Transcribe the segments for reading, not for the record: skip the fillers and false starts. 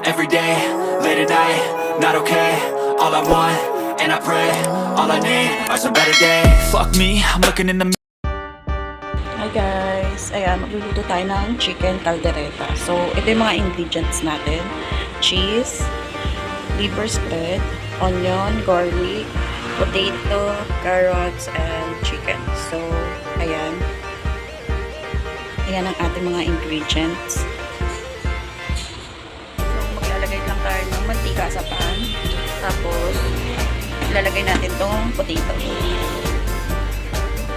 every day, late at night, not okay. All I want, and I pray, all I need are some better days. Fuck me, I'm looking in the Hi guys! Ayan, magluluto tayo ng chicken caldereta. So, ito yung mga ingredients natin. Cheese, liver spread, onion, garlic, potato, carrots, and chicken. So, ayan. Ayan ang ating mga ingredients. So, maglalagay lang tayo ng mantika sa pan. Tapos, ilalagay natin tong potato.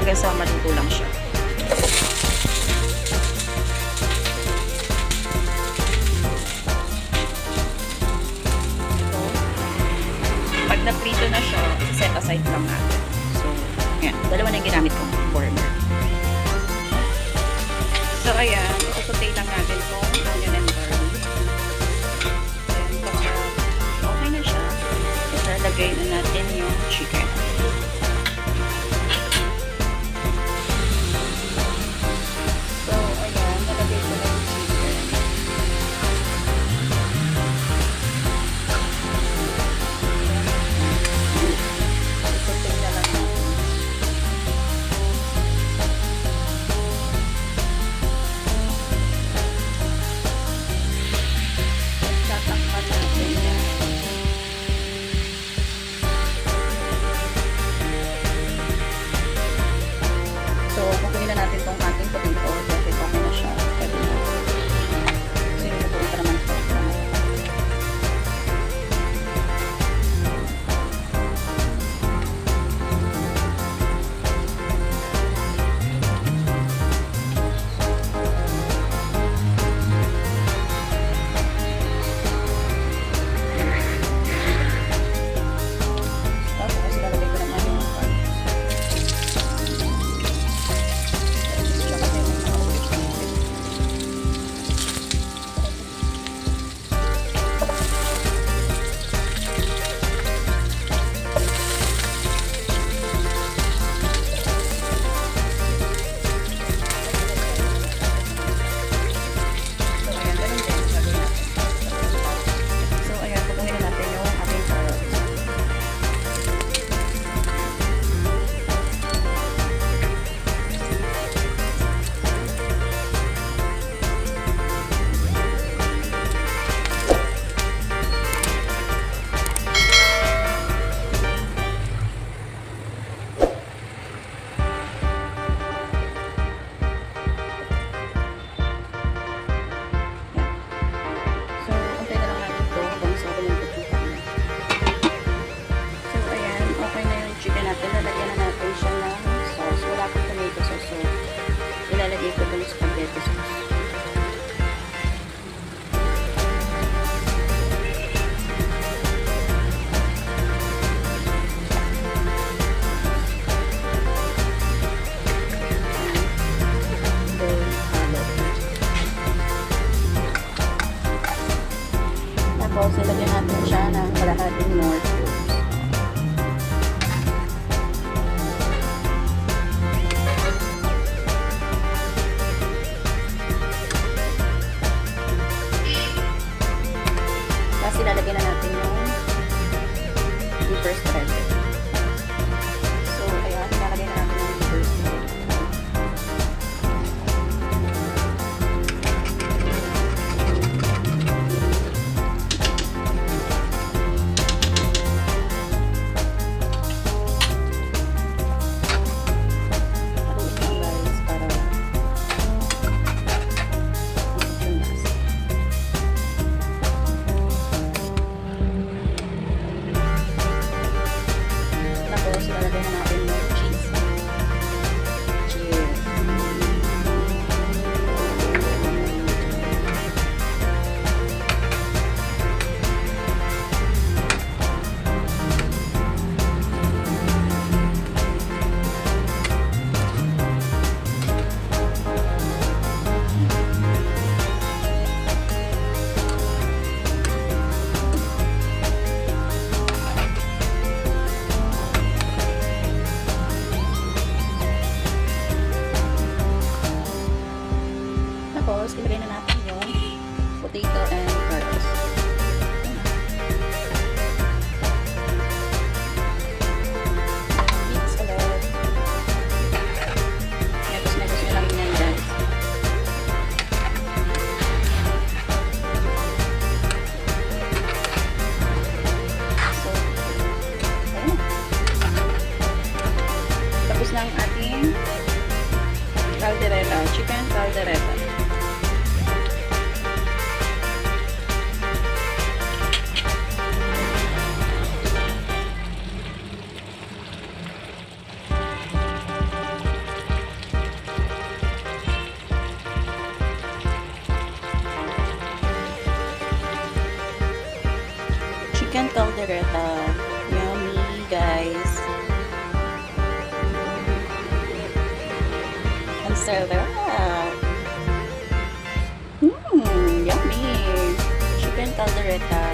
Hanggang sa maluto lang siya. Pag na-prito na siya, set aside lang natin. So, ayan. Dalawa na yung ginamit kong burner. So, ayan. Ito-saute lang natin itong onion and garlic. Then, pag okay na siya, ilalagay na natin yung chicken. So, ayan. Nalagay ko na yung chicken. Saute na lang natin. Tatakpan natin yan. So, kukunin na natin itong ating potato. Kasi okay na siya. Pwede na. Kasi lutuin pa naman ito. Tapos, ilalagay ko naman yung pan. Siya kasi may mga ulit na ulit. So, ayan, ganun din. Gagawin natin. So, ayan, kukunin na natin yung ating carrots. So, antay na lang natin ito hanggang sa lumambot yung pan. So, ayan, okay na yung chicken natin. Lalagyan na natin siya ng sauce. Wala akong tomato sauce. So, ilalagay ko dun spaghetti sauce. Then, halo. Tapos, ilagyan natin siya ng kalahating more cubes. Tapos, ilalagyan na natin yung liver spread. So, ayan, ilalagay na natin yung liver spread. Haluin lang guys para masarap yung lasa. Tapos, ilalagay na natin yung cheese. Cheers! chicken caldereta. Yummy, guys. Ang sarap. Yummy. Chicken caldereta.